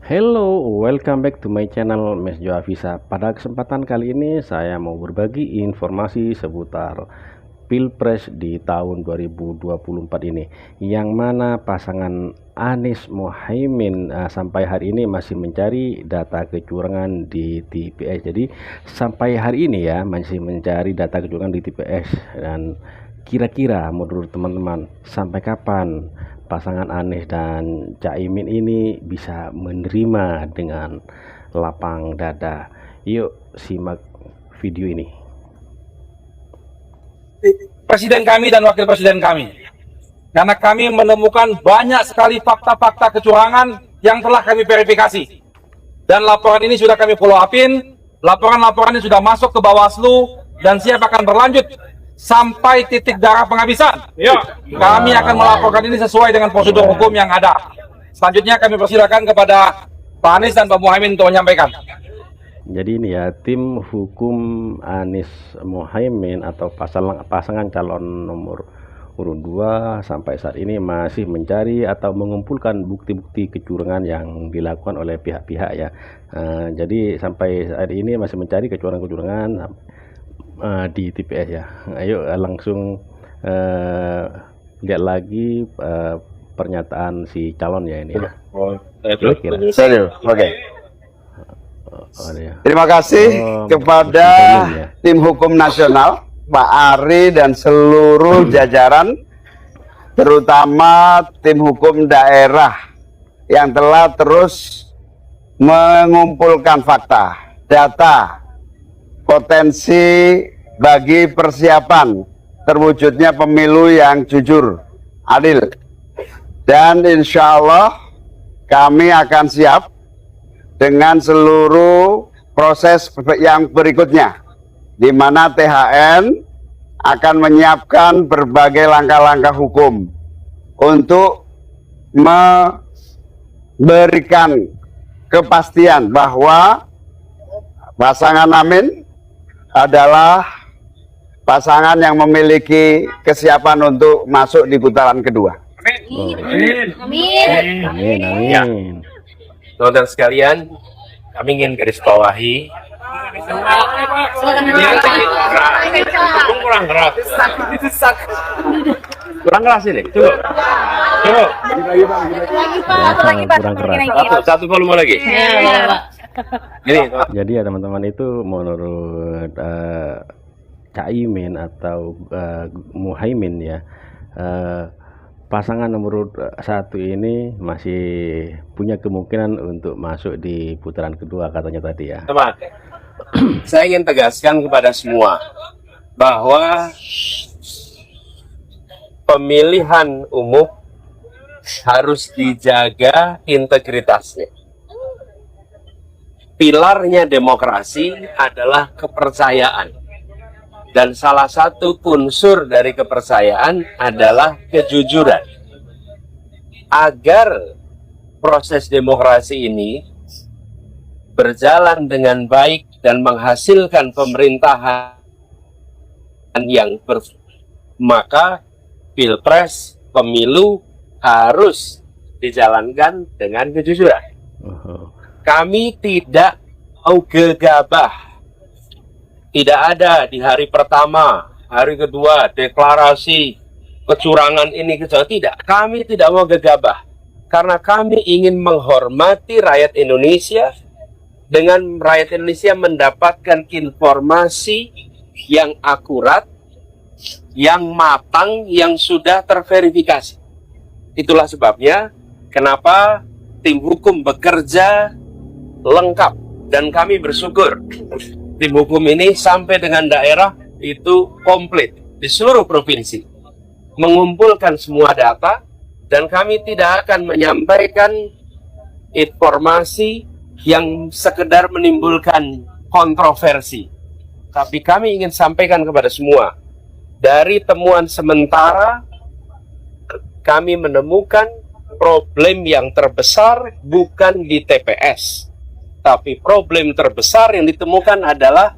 Hello, welcome back to my channel Mas Jo Afisa. Pada kesempatan kali ini saya mau berbagi informasi seputar Pilpres di tahun 2024 ini, yang mana pasangan Anies Mohaimin sampai hari ini masih mencari data kecurangan di TPS. Jadi sampai hari ini ya masih mencari data kecurangan di TPS. Dan kira-kira menurut teman-teman sampai kapan pasangan Anies dan Caimin ini bisa menerima dengan lapang dada? Yuk simak video ini. Presiden kami dan wakil presiden kami, karena kami menemukan banyak sekali fakta-fakta kecurangan yang telah kami verifikasi, dan laporan ini sudah kami follow upin. Laporan-laporan ini sudah masuk ke Bawaslu dan siap akan berlanjut sampai titik darah penghabisan. Kami akan melaporkan ini sesuai dengan prosedur hukum yang ada. Selanjutnya kami persilakan kepada Pak Anies dan Pak Mohaimin untuk menyampaikan. Jadi ini ya, tim hukum Anies Mohaimin atau pasangan calon nomor urut 2 sampai saat ini masih mencari atau mengumpulkan bukti-bukti kecurangan yang dilakukan oleh pihak-pihak ya. Jadi sampai saat ini masih mencari kecurangan-kecurangan di TPS ya. Ayo langsung lihat lagi pernyataan si calon ya ini ya. Oke. Terima kasih kepada tim hukum nasional, Pak Ari dan seluruh jajaran, terutama tim hukum daerah yang telah terus mengumpulkan fakta, data, potensi bagi persiapan terwujudnya pemilu yang jujur, adil. Dan insya Allah kami akan siap dengan seluruh proses yang berikutnya, di mana THN akan menyiapkan berbagai langkah-langkah hukum untuk memberikan kepastian bahwa pasangan Amin adalah pasangan yang memiliki kesiapan untuk masuk di putaran kedua. Amin. Amin, amin. Teman-teman sekalian, kami ingin garis bawahi kurang keras ini. Coba. Kurang keras. Satu volume lagi. Gini. Jadi ya teman-teman, itu menurut Caimin atau Mohaimin ya, pasangan nomor 1 ini masih punya kemungkinan untuk masuk di putaran kedua katanya tadi ya. Teman, saya ingin tegaskan kepada semua bahwa pemilihan umum harus dijaga integritasnya. Pilarnya demokrasi adalah kepercayaan. Dan salah satu unsur dari kepercayaan adalah kejujuran. Agar proses demokrasi ini berjalan dengan baik dan menghasilkan pemerintahan yang maka Pilpres, pemilu harus dijalankan dengan kejujuran. Kami tidak mau gegabah. Tidak ada di hari pertama, hari kedua, deklarasi kecurangan ini, tidak. Kami tidak mau gegabah. Karena kami ingin menghormati rakyat Indonesia. Dengan rakyat Indonesia mendapatkan informasi yang akurat, yang matang, yang sudah terverifikasi. Itulah sebabnya kenapa tim hukum bekerja lengkap. Dan kami bersyukur tim hukum ini sampai dengan daerah itu komplit di seluruh provinsi, mengumpulkan semua data, dan kami tidak akan menyampaikan informasi yang sekedar menimbulkan kontroversi, tapi kami ingin sampaikan kepada semua. Dari temuan sementara, kami menemukan problem yang terbesar bukan di TPS, tapi problem terbesar yang ditemukan adalah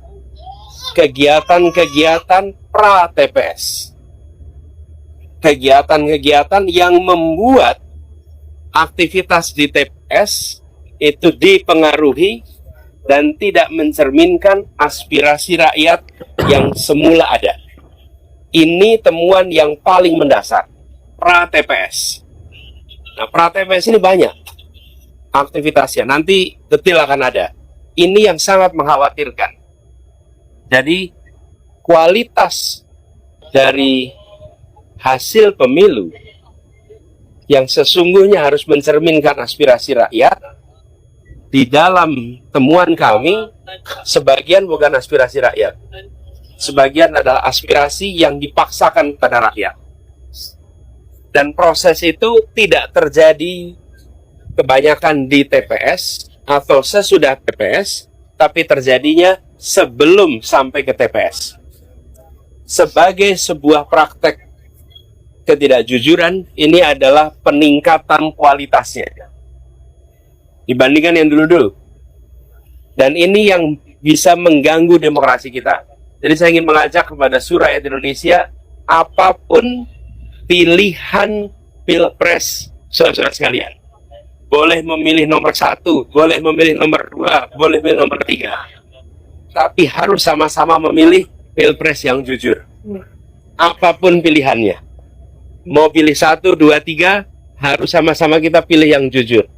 kegiatan-kegiatan pra-TPS. Kegiatan-kegiatan yang membuat aktivitas di TPS itu dipengaruhi dan tidak mencerminkan aspirasi rakyat yang semula ada. Ini temuan yang paling mendasar, pra-TPS. Nah, pra-TPS ini banyak aktivitasnya, nanti detail akan ada. Ini yang sangat mengkhawatirkan. Jadi, kualitas dari hasil pemilu yang sesungguhnya harus mencerminkan aspirasi rakyat, di dalam temuan kami, sebagian bukan aspirasi rakyat. Sebagian adalah aspirasi yang dipaksakan pada rakyat. Dan proses itu tidak terjadi kebanyakan di TPS atau sesudah TPS, tapi terjadinya sebelum sampai ke TPS. Sebagai sebuah praktek ketidakjujuran, ini adalah peningkatan kualitasnya dibandingkan yang dulu-dulu. Dan ini yang bisa mengganggu demokrasi kita. Jadi saya ingin mengajak kepada seluruh rakyat Indonesia, apapun pilihan pilpres saudara sekalian, boleh memilih nomor 1, boleh memilih nomor 2, boleh memilih nomor 3, tapi harus sama-sama memilih pilpres yang jujur. Apapun pilihannya, mau pilih 1, 2, 3, harus sama-sama kita pilih yang jujur.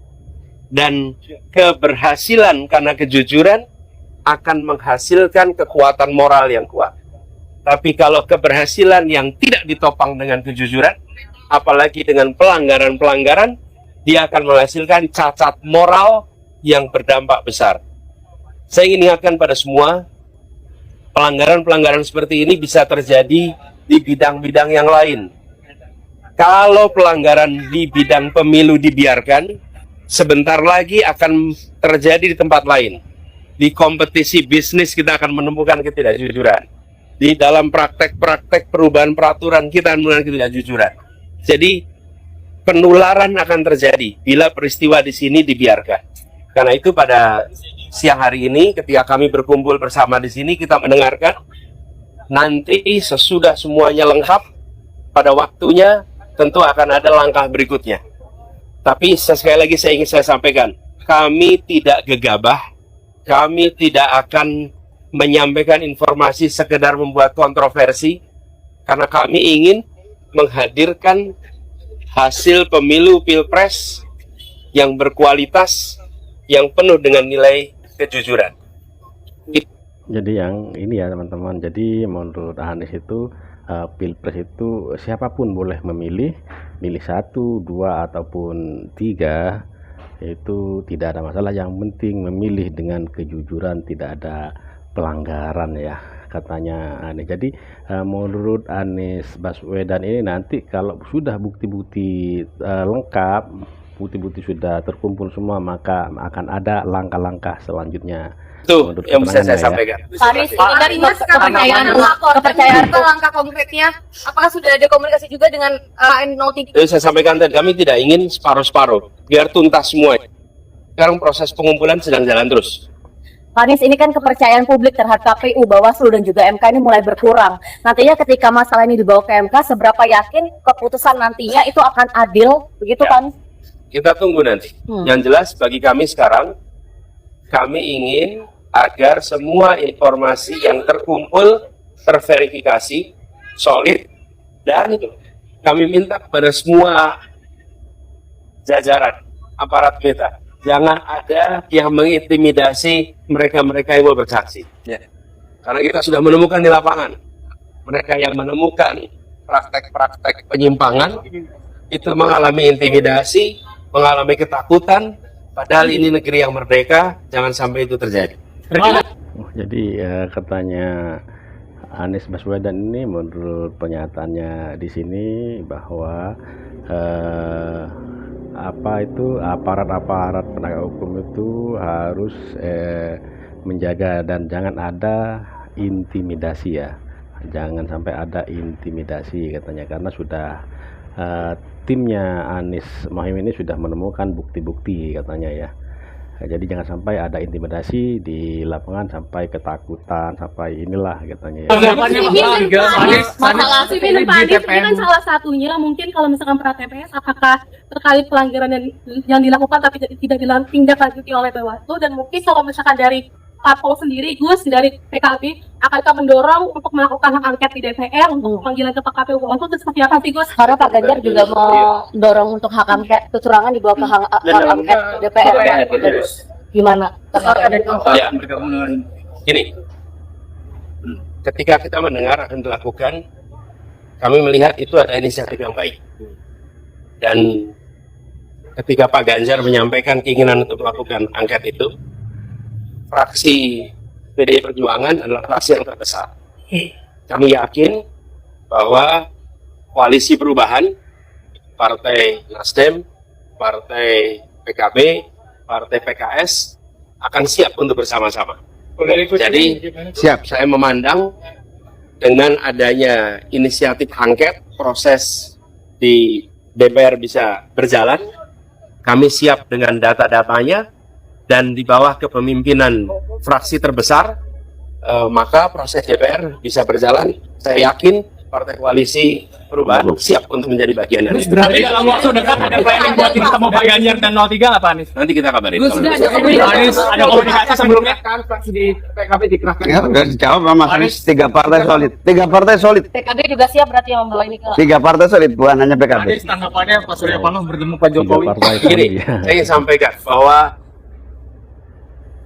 Dan keberhasilan karena kejujuran akan menghasilkan kekuatan moral yang kuat. Tapi kalau keberhasilan yang tidak ditopang dengan kejujuran, apalagi dengan pelanggaran-pelanggaran, dia akan menghasilkan cacat moral yang berdampak besar. Saya ingin ingatkan pada semua, pelanggaran-pelanggaran seperti ini bisa terjadi di bidang-bidang yang lain. Kalau pelanggaran di bidang pemilu dibiarkan, sebentar lagi akan terjadi di tempat lain. Di kompetisi bisnis kita akan menemukan ketidakjujuran. Di dalam praktek-praktek perubahan peraturan kita akan menemukan ketidakjujuran. Jadi penularan akan terjadi bila peristiwa di sini dibiarkan. Karena itu pada siang hari ini ketika kami berkumpul bersama di sini, kita mendengarkan. Nanti sesudah semuanya lengkap, pada waktunya tentu akan ada langkah berikutnya. Tapi sekali lagi saya ingin sampaikan, kami tidak gegabah, kami tidak akan menyampaikan informasi sekedar membuat kontroversi, karena kami ingin menghadirkan hasil pemilu pilpres yang berkualitas, yang penuh dengan nilai kejujuran. Jadi yang ini ya teman-teman, jadi menurut Anies itu pilpres itu siapapun boleh memilih, milih 1, 2 ataupun 3, itu tidak ada masalah. Yang penting memilih dengan kejujuran, tidak ada pelanggaran ya, katanya Anies. Jadi menurut Anies Baswedan ini, nanti kalau sudah bukti-bukti lengkap, bukti-bukti sudah terkumpul semua, maka akan ada langkah-langkah selanjutnya. Itu yang bisa saya sampaikan. Pak Anies, dari Mas kepercayaan ke langkah konkretnya, apakah sudah ada komunikasi juga dengan N03? Jadi saya sampaikan tadi, kami tidak ingin separuh-separuh, biar tuntas semua. Sekarang proses pengumpulan sedang jalan terus. Pak Anies, ini kan kepercayaan publik terhadap KPU, Bawaslu dan juga MK ini mulai berkurang. Nantinya ketika masalah ini dibawa ke MK, seberapa yakin keputusan nantinya itu akan adil, begitu Pak Anies? Kita tunggu nanti. Yang jelas bagi kami sekarang, kami ingin agar semua informasi yang terkumpul terverifikasi, solid, dan kami minta kepada semua jajaran aparat kita, jangan ada yang mengintimidasi mereka-mereka yang mau bersaksi. Ya. Karena kita sudah menemukan di lapangan, mereka yang menemukan praktek-praktek penyimpangan itu mengalami intimidasi, mengalami ketakutan, padahal ini negeri yang merdeka, jangan sampai itu terjadi. Jadi katanya Anies Baswedan ini, menurut pernyataannya di sini, bahwa aparat-aparat penegak hukum itu harus menjaga dan jangan ada intimidasi ya, jangan sampai ada intimidasi katanya, karena sudah timnya Anies Mohaimin ini sudah menemukan bukti-bukti katanya ya. Jadi jangan sampai ada intimidasi di lapangan, sampai ketakutan, sampai inilah katanya ya. Masalah sih ini kan salah satunya mungkin kalau misalkan pra TPS apakah terkait pelanggaran yang dilakukan tapi tidak ditindaklanjuti oleh Bawaslu, dan mungkin kalau misalkan dari Parpol sendiri, Gus dari PKB akankah mendorong untuk melakukan hak angket di DPR untuk panggilan ke KPU Bawaslu, itu seperti apa sih Gus? Karena Pak Ganjar juga mau dorong untuk hak angket kecurangan dibawa ke hak angket DPR. Gimana? Ya, gini, ketika kita mendengar akan dilakukan, kami melihat itu ada inisiatif yang baik. Dan ketika Pak Ganjar menyampaikan keinginan untuk melakukan angket itu, fraksi PDI Perjuangan adalah fraksi yang terbesar. Kami yakin bahwa koalisi perubahan, Partai Nasdem, Partai PKB, Partai PKS akan siap untuk bersama-sama. Jadi siap, saya memandang dengan adanya inisiatif angket, proses di DPR bisa berjalan. Kami siap dengan data-datanya, dan di bawah kepemimpinan fraksi terbesar, maka proses DPR bisa berjalan. Saya yakin Partai Koalisi Perubahan siap untuk menjadi bagian dari itu. Berarti dalam waktu dekat ada planning buat ketemu Pak Ganjar dan 03 nggak Pak Anies? Nanti kita kabarin. Anies ada komunikasi sebelumnya? Kan fraksi di PKB dikerahkan. Ya, udah dijawab sama Mas Anies. 3 partai solid. 3 partai solid. PKB juga siap berarti yang membawa ini ke 3 partai solid, bukan hanya PKB. Anies tanggapannya Pak Surya Paloh bertemu Pak Jokowi. Gini, saya ingin sampaikan bahwa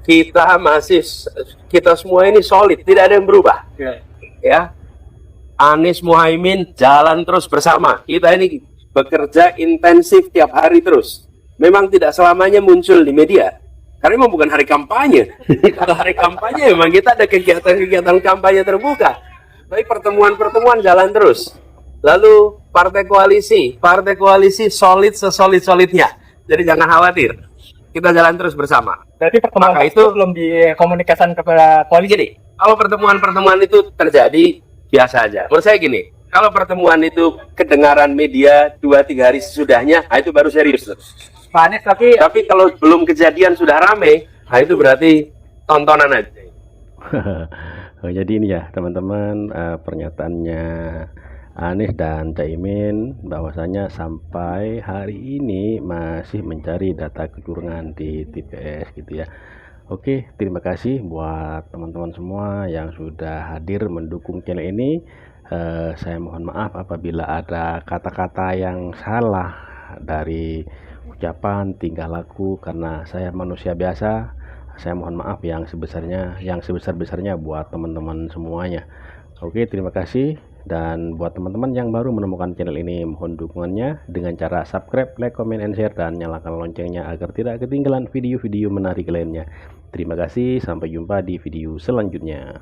kita semua ini solid, tidak ada yang berubah. Ya, Anies Muhaimin jalan terus bersama. Kita ini bekerja intensif tiap hari terus. Memang tidak selamanya muncul di media, karena memang bukan hari kampanye. Kalau hari kampanye memang kita ada kegiatan-kegiatan kampanye terbuka. Tapi pertemuan-pertemuan jalan terus. Lalu partai koalisi solid sesolid-solidnya. Jadi jangan khawatir, kita jalan terus bersama. Berarti pertemuan Maka itu belum dikomunikasikan kepada koalisi. Jadi kalau pertemuan-pertemuan itu terjadi, biasa aja. Menurut saya gini, kalau pertemuan itu kedengaran media 2-3 hari sesudahnya, itu baru serius. Pak Anies Tapi kalau belum kejadian sudah rame, itu berarti tontonan aja. Jadi ini ya teman-teman, pernyataannya Anies dan Caimin bahwasanya sampai hari ini masih mencari data kecurangan di TPS gitu ya. Oke, terima kasih buat teman-teman semua yang sudah hadir mendukung channel ini. Saya mohon maaf apabila ada kata-kata yang salah dari ucapan, tingkah laku, karena saya manusia biasa. Saya mohon maaf yang sebesar-besarnya buat teman-teman semuanya. Oke, terima kasih. Dan buat teman-teman yang baru menemukan channel ini, mohon dukungannya dengan cara subscribe, like, comment, and share, dan nyalakan loncengnya agar tidak ketinggalan video-video menarik lainnya. Terima kasih, sampai jumpa di video selanjutnya.